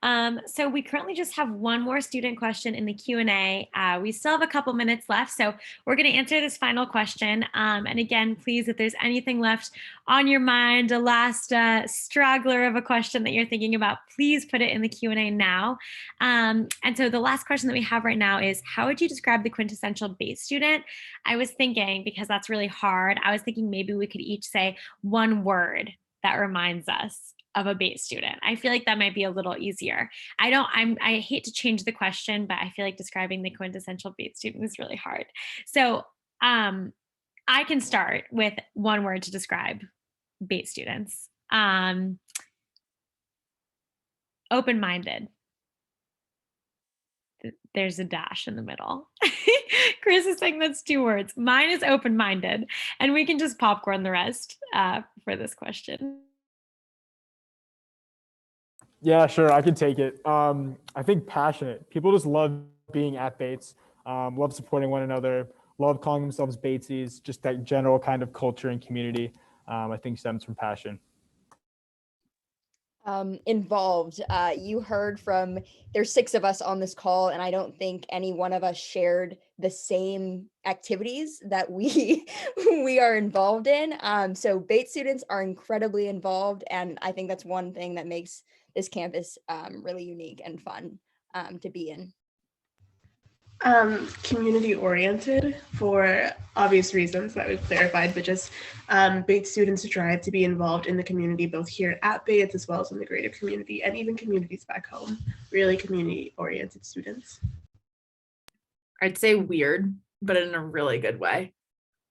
So we currently just have one more student question in the Q&A. We still have a couple minutes left, so we're going to answer this final question. And again, please, if there's anything left on your mind, a last straggler of a question that you're thinking about, please put it in the Q&A now. And so the last question that we have right now is, how would you describe the quintessential Bates student? I was thinking, because that's really hard, I was thinking maybe we could each say one word that reminds us of a Bates student. I feel like that might be a little easier. I hate to change the question, but I feel like describing the quintessential Bates student is really hard. So I can start with one word to describe Bates students. Open-minded. There's a dash in the middle. Chris is saying that's 2 words. Mine is open-minded, and we can just popcorn the rest for this question. Yeah, sure. I can take it. I think passionate. People just love being at Bates, love supporting one another, love calling themselves Batesies, just that general kind of culture and community, I think stems from passion. Involved. You heard from, there's 6 of us on this call, and I don't think any one of us shared the same activities that we are involved in. So Bates students are incredibly involved, and I think that's one thing that makes this campus really unique and fun to be in. Community oriented for obvious reasons that we've clarified, but just Bates students strive to be involved in the community, both here at Bates as well as in the greater community and even communities back home. Really community oriented students. I'd say weird, but in a really good way.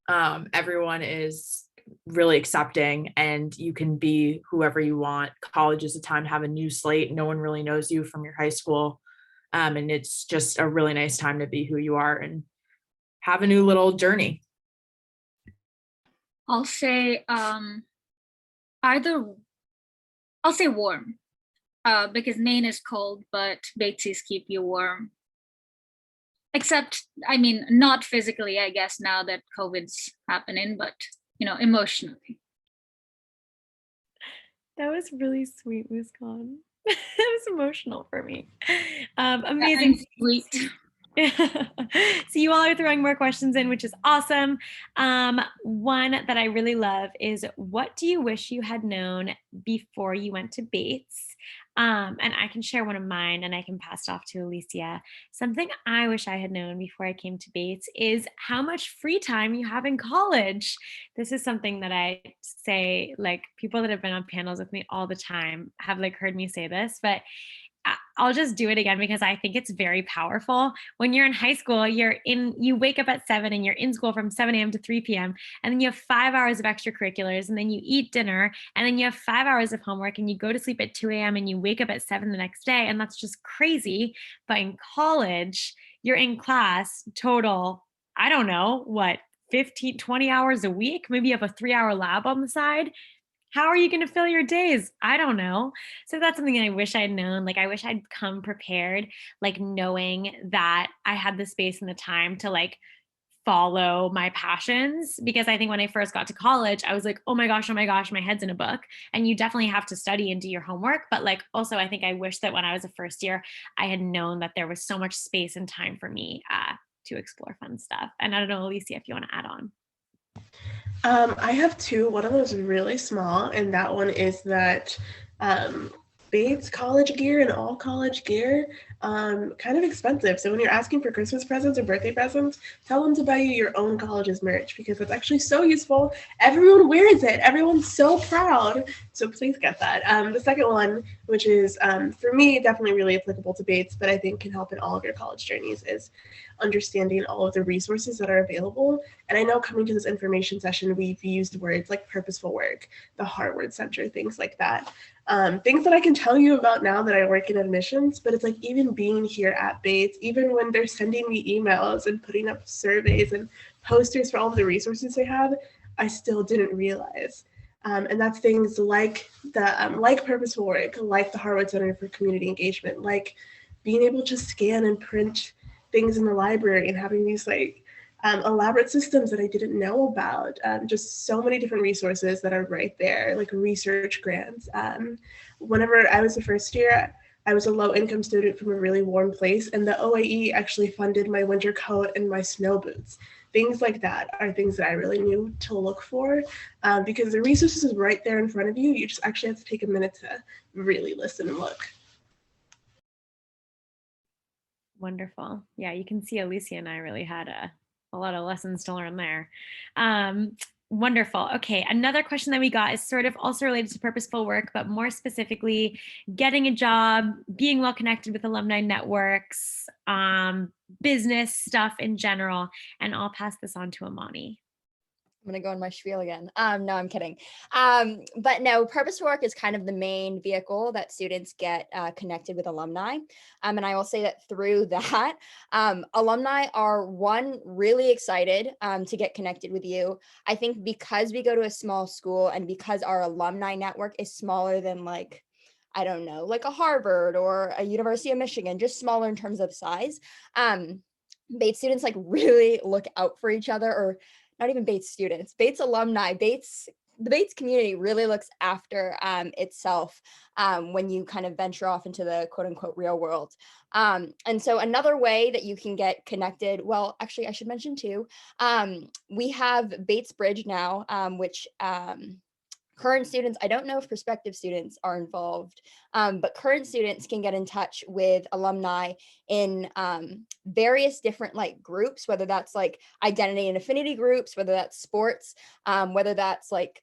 Everyone is really accepting, and you can be whoever you want. College is a time to have a new slate. No one really knows you from your high school. And it's just a really nice time to be who you are and have a new little journey. I'll say warm, because Maine is cold, but Batesies keep you warm. Except, I mean, not physically, I guess, now that COVID's happening, but, emotionally. That was really sweet, Muskan. It was emotional for me. Amazing. Sweet. So you all are throwing more questions in, which is awesome. One that I really love is, what do you wish you had known before you went to Bates? And I can share one of mine, and I can pass it off to Elysia. Something I wish I had known before I came to Bates is how much free time you have in college. This is something that I say, like, people that have been on panels with me all the time have like heard me say this, but I'll just do it again because I think it's very powerful. When you're in high school, you wake up at 7 and you're in school from 7 a.m. to 3 p.m. And then you have 5 hours of extracurriculars, and then you eat dinner, and then you have 5 hours of homework, and you go to sleep at 2 a.m. and you wake up at 7 the next day. And that's just crazy. But in college, you're in class total, I don't know, what, 15, 20 hours a week. Maybe you have a 3-hour lab on the side. How are you going to fill your days? I don't know. So that's something I wish I'd known. Like, I wish I'd come prepared, like knowing that I had the space and the time to like follow my passions. Because I think when I first got to college, I was like, oh my gosh, my head's in a book. And you definitely have to study and do your homework. But like, also, I think I wish that when I was a first year, I had known that there was so much space and time for me to explore fun stuff. And I don't know, Elysia, if you want to add on. I have two. One of them is really small, and that one is that Bates college gear and all college gear kind of expensive. So when you're asking for Christmas presents or birthday presents, tell them to buy you your own college's merch because it's actually so useful. Everyone wears it. Everyone's so proud. So please get that. The second one, which is for me definitely really applicable to Bates, but I think can help in all of your college journeys, is understanding all of the resources that are available. And I know coming to this information session, we've used words like purposeful work, the Harvard Center, things like that. Things that I can tell you about now that I work in admissions, but it's like even being here at Bates, even when they're sending me emails and putting up surveys and posters for all of the resources they have, I still didn't realize. And that's things like the like purposeful work, like the Harvard Center for Community Engagement, like being able to scan and print things in the library and having these like elaborate systems that I didn't know about. Just so many different resources that are right there, like research grants. Whenever I was the first year, I was a low-income student from a really warm place, and the OAE actually funded my winter coat and my snow boots. Things like that are things that I really knew to look for because the resources is right there in front of you. You just actually have to take a minute to really listen and look. Wonderful. Yeah, you can see Elysia and I really had a lot of lessons to learn there. Wonderful. Okay, another question that we got is sort of also related to purposeful work, but more specifically, getting a job, being well connected with alumni networks, business stuff in general. And I'll pass this on to Imani. I'm gonna go in my spiel again. No, I'm kidding. But no, purposeful work is kind of the main vehicle that students get connected with alumni. And I will say that through that, alumni are really excited to get connected with you. I think because we go to a small school and because our alumni network is smaller than like, I don't know, like a Harvard or a University of Michigan, just smaller in terms of size. Bates students like really look out for each other, or not even Bates students, Bates alumni, the Bates community really looks after itself when you kind of venture off into the quote unquote real world. And so another way that you can get connected, well, actually I should mention too, we have Bates Bridge now, which current students, I don't know if prospective students are involved, but current students can get in touch with alumni in various different like groups, whether that's like identity and affinity groups, whether that's sports, whether that's like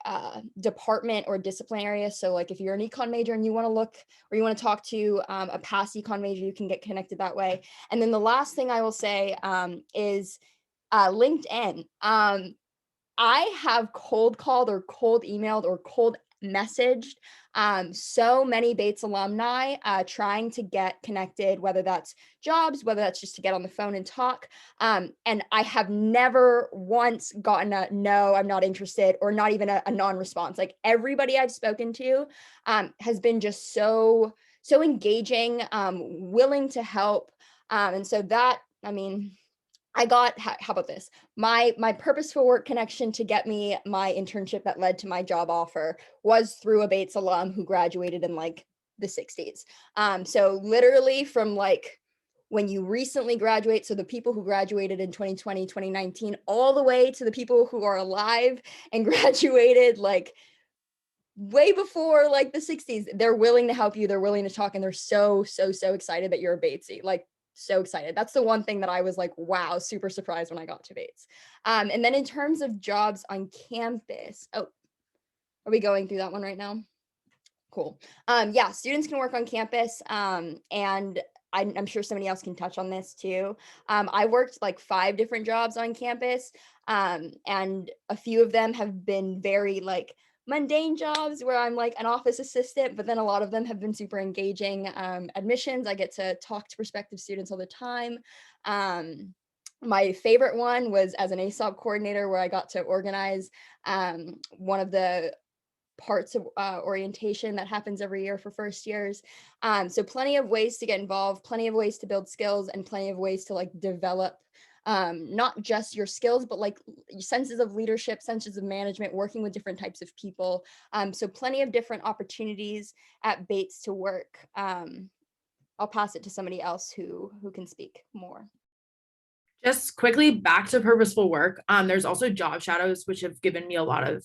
department or discipline areas. So like if you're an econ major and you want to look or you want to talk to a past econ major, you can get connected that way. And then the last thing I will say is LinkedIn. I have cold called or cold emailed or cold messaged so many Bates alumni trying to get connected, whether that's jobs, whether that's just to get on the phone and talk. And I have never once gotten a no, I'm not interested, or not even a non-response. Like everybody I've spoken to has been just so engaging, willing to help. And so that, I mean, I got, how about this? My purposeful work connection to get me my internship that led to my job offer was through a Bates alum who graduated in like the 60s. So literally from like when you recently graduate, so the people who graduated in 2020, 2019, all the way to the people who are alive and graduated like way before like the 60s, they're willing to help you, they're willing to talk, and they're so excited that you're a Batesy. Like, so excited. That's the one thing that I was like, wow, super surprised when I got to Bates. And then in terms of jobs on campus, oh, are we going through that one right now? Cool. Yeah, students can work on campus, and I'm sure somebody else can touch on this too. I worked like 5 different jobs on campus, and a few of them have been very like mundane jobs where I'm like an office assistant, but then a lot of them have been super engaging. Admissions, I get to talk to prospective students all the time. My favorite one was as an ASOP coordinator, where I got to organize one of the parts of orientation that happens every year for first years. So plenty of ways to get involved, plenty of ways to build skills, and plenty of ways to like develop not just your skills, but like senses of leadership, senses of management, working with different types of people. So plenty of different opportunities at Bates to work. I'll pass it to somebody else who can speak more. Just quickly back to purposeful work. There's also job shadows, which have given me a lot of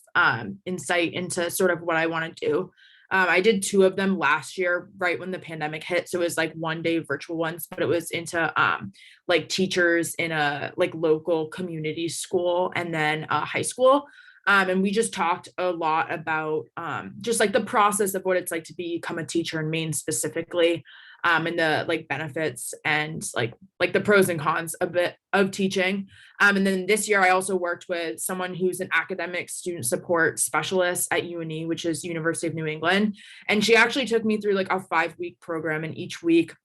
insight into sort of what I want to do. I did 2 of them last year, right when the pandemic hit. So it was like 1-day virtual ones, but it was into like teachers in a like local community school and then high school. And we just talked a lot about just like the process of what it's like to become a teacher in Maine specifically. And the like benefits and like the pros and cons a bit of teaching. And then this year I also worked with someone who's an academic student support specialist at UNE, which is University of New England. And she actually took me through like a 5-week program, and each week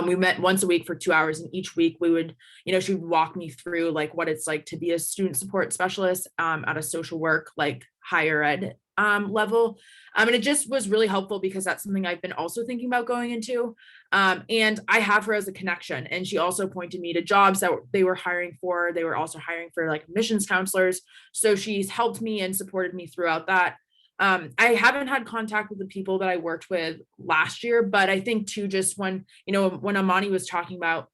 we met once a week for 2 hours, and each week we would, she would walk me through like what it's like to be a student support specialist at a social work, like higher ed level. And it just was really helpful because that's something I've been also thinking about going into. And I have her as a connection. And she also pointed me to jobs that they were hiring for. They were also hiring for like admissions counselors. So she's helped me and supported me throughout that. I haven't had contact with the people that I worked with last year, but I think too, just when Imani was talking about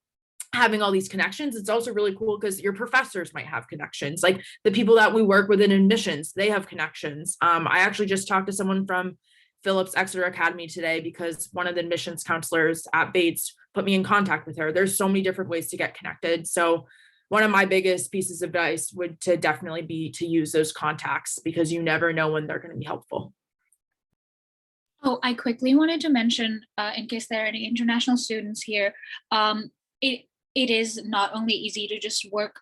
having all these connections, it's also really cool because your professors might have connections. Like the people that we work with in admissions, they have connections. I actually just talked to someone from Phillips Exeter Academy today because one of the admissions counselors at Bates put me in contact with her. There's so many different ways to get connected. So one of my biggest pieces of advice would to definitely be to use those contacts because you never know when they're going to be helpful. Oh, I quickly wanted to mention, in case there are any international students here, it is not only easy to just work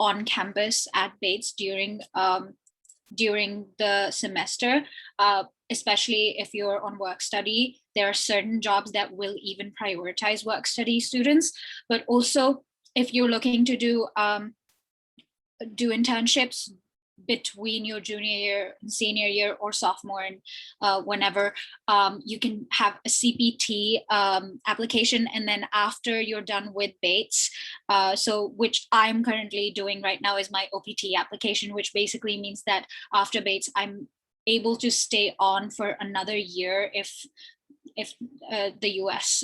on campus at Bates during the semester, especially if you're on work study. There are certain jobs that will even prioritize work study students, but also if you're looking to do internships between your junior year, senior year, or sophomore, and whenever, you can have a CPT application, and then after you're done with Bates, so which I'm currently doing right now is my OPT application, which basically means that after Bates, I'm able to stay on for another year if the US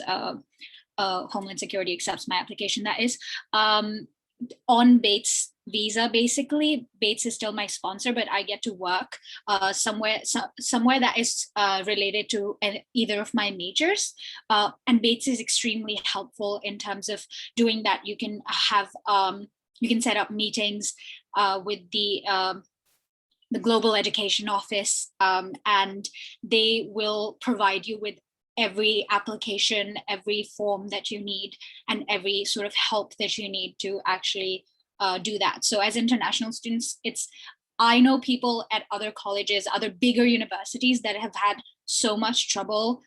Homeland Security accepts my application. That is on Bates visa. Basically, Bates is still my sponsor, but I get to work somewhere that is related to either of my majors. And Bates is extremely helpful in terms of doing that. You can have you can set up meetings with the Global Education Office, and they will provide you with every application, every form that you need, and every sort of help that you need to actually do that. So as international students, I know people at other colleges, other bigger universities that have had so much trouble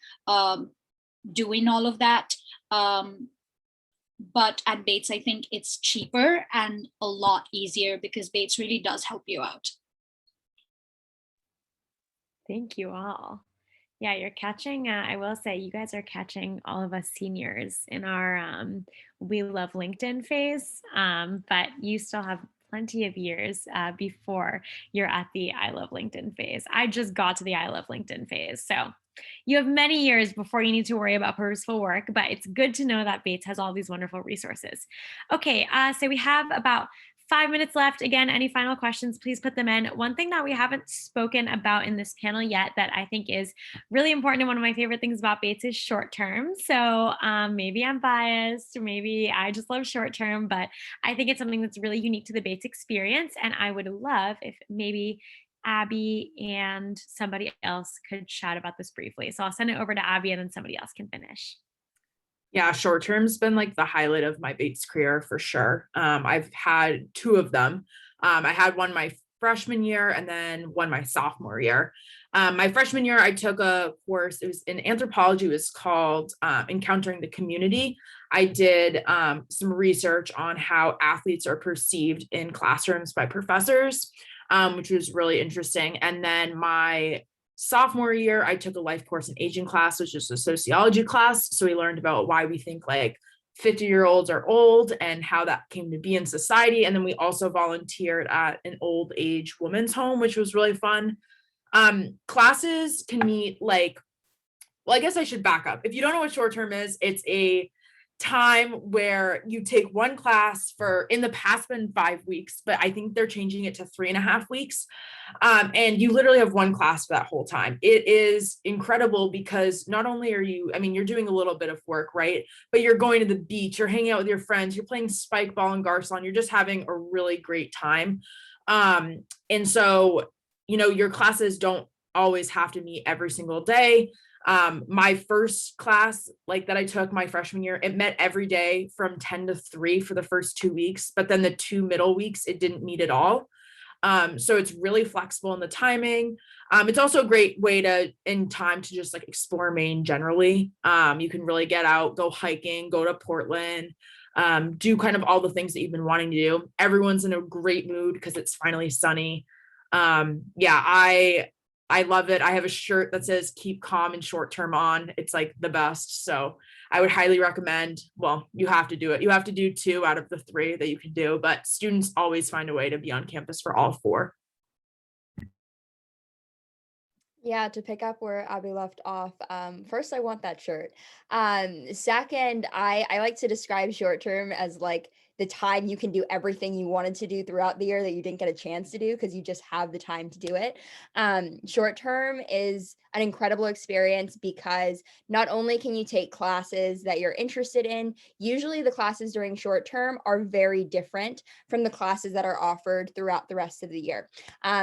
doing all of that. But at Bates, I think it's cheaper and a lot easier because Bates really does help you out. Thank you all. Yeah, you're catching, I will say, you guys are catching all of us seniors in our We Love LinkedIn phase, but you still have plenty of years before you're at the I Love LinkedIn phase. I just got to the I Love LinkedIn phase. So you have many years before you need to worry about purposeful work, but it's good to know that Bates has all these wonderful resources. Okay, so we have about 5 minutes left. Again, any final questions, please put them in. One thing that we haven't spoken about in this panel yet that I think is really important, and one of my favorite things about Bates is short term. So maybe I'm biased, or maybe I just love short term, but I think it's something that's really unique to the Bates experience. And I would love if maybe Abby and somebody else could chat about this briefly. So I'll send it over to Abby and then somebody else can finish. Yeah, short term's been like the highlight of my Bates career for sure. I've had 2 of them. I had one my freshman year and then one my sophomore year. My freshman year, I took a course. It was in anthropology. It was called Encountering the Community. I did some research on how athletes are perceived in classrooms by professors, which was really interesting. And then my sophomore year, I took a life course in aging class, which is a sociology class. So we learned about why we think like 50-year-olds are old and how that came to be in society. And then we also volunteered at an old age women's home, which was really fun. Classes can meet like, well, I guess I should back up. If you don't know what short term is, it's a time where you take one class for, in the past been 5 weeks, but I think they're changing it to 3.5 weeks. And you literally have one class for that whole time. It is incredible because not only are you, I mean, you're doing a little bit of work, right? But you're going to the beach, you're hanging out with your friends, you're playing spike ball and garçon, you're just having a really great time. And so, you know, your classes don't always have to meet every single day. My first class like that I took my freshman year, it met every day from 10 to 3 for the first 2 weeks, but then the 2 middle weeks, it didn't meet at all. So it's really flexible in the timing. It's also a great way to, in time, to just like explore Maine generally. You can really get out, go hiking, go to Portland, do kind of all the things that you've been wanting to do. Everyone's in a great mood because it's finally sunny. Yeah, I love it. I have a shirt that says keep calm and short term on. It's like the best. So I would highly recommend, well, you have to do it. You have to do 2 out of the 3 that you can do, but students always find a way to be on campus for all 4. Yeah, to pick up where Abby left off, first, I want that shirt. Second, I like to describe short term as like the time you can do everything you wanted to do throughout the year that you didn't get a chance to do because you just have the time to do it. Short term is an incredible experience because not only can you take classes that you're interested in, usually the classes during short term are very different from the classes that are offered throughout the rest of the year.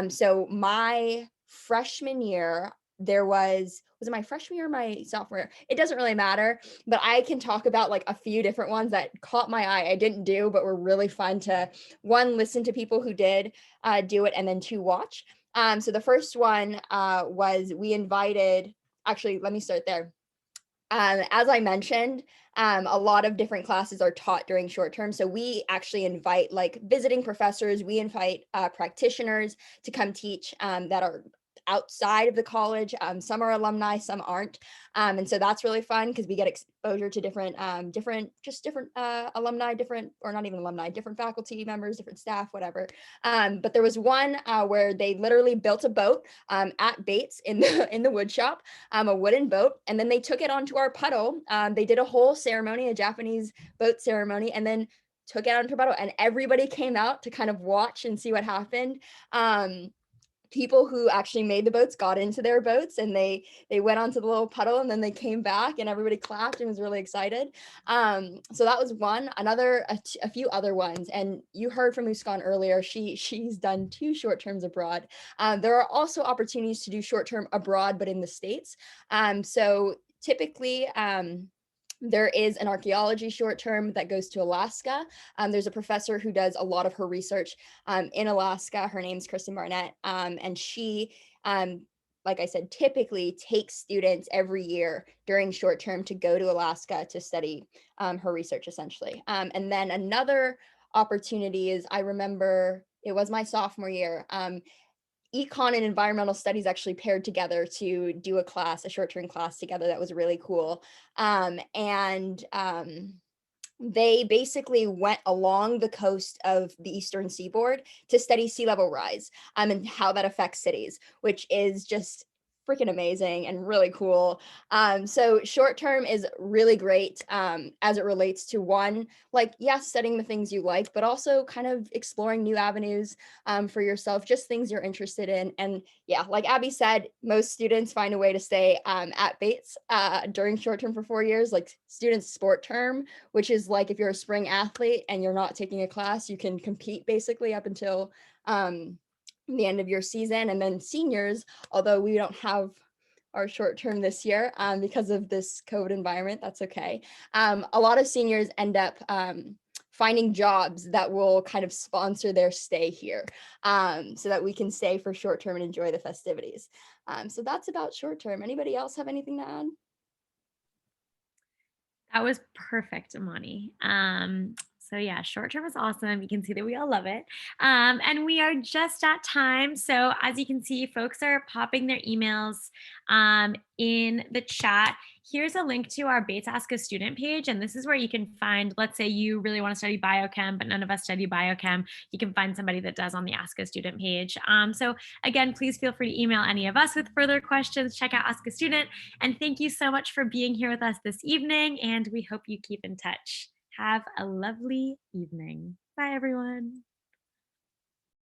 So my freshman year, there was it my freshman year or my sophomore year? It doesn't really matter, but I can talk about like a few different ones that caught my eye. I didn't do, but were really fun to, one, listen to people who did do it, and then 2, watch. So the first one was we invited, actually, let me start there. As I mentioned, a lot of different classes are taught during short term. So we actually invite like visiting professors, we invite practitioners to come teach that are outside of the college. Some are alumni, some aren't. And so that's really fun because we get exposure to different alumni, different, or not even alumni, different faculty members, different staff, whatever. But there was one where they literally built a boat at Bates in the wood shop, a wooden boat, and then they took it onto our puddle. They did a whole ceremony, a Japanese boat ceremony, and then took it onto a puddle, and everybody came out to kind of watch and see what happened. People who actually made the boats got into their boats and they went onto the little puddle, and then they came back and everybody clapped and was really excited. So that was one. A few other ones, and you heard from Muskan earlier, she's done 2 short terms abroad. There are also opportunities to do short term abroad, but in the States. So typically, there is an archaeology short term that goes to Alaska. There's a professor who does a lot of her research in Alaska. Her name's Kristen Barnett. And she, like I said, typically takes students every year during short term to go to Alaska to study her research, essentially. And then another opportunity is, I remember it was my sophomore year. Econ and environmental studies actually paired together to do a short-term class together that was really cool. They basically went along the coast of the eastern seaboard to study sea level rise and how that affects cities, which is just freaking amazing and really cool. So short term is really great as it relates to, one, like, yes, studying the things you like, but also kind of exploring new avenues for yourself, just things you're interested in. And yeah, like Abby said, most students find a way to stay at Bates during short term for 4 years, like students sport term, which is like if you're a spring athlete and you're not taking a class, you can compete basically up until the end of your season. And then seniors, although we don't have our short term this year because of this COVID environment, that's okay. A lot of seniors end up finding jobs that will kind of sponsor their stay here so that we can stay for short term and enjoy the festivities. So that's about short term. Anybody else have anything to add? That was perfect, Imani. So yeah, short term is awesome. You can see that we all love it. And we are just at time. So as you can see, folks are popping their emails in the chat. Here's a link to our Bates Ask a Student page. And this is where you can find, let's say you really want to study biochem, but none of us study biochem. You can find somebody that does on the Ask a Student page. So again, please feel free to email any of us with further questions. Check out Ask a Student. And thank you so much for being here with us this evening. And we hope you keep in touch. Have a lovely evening. Bye, everyone.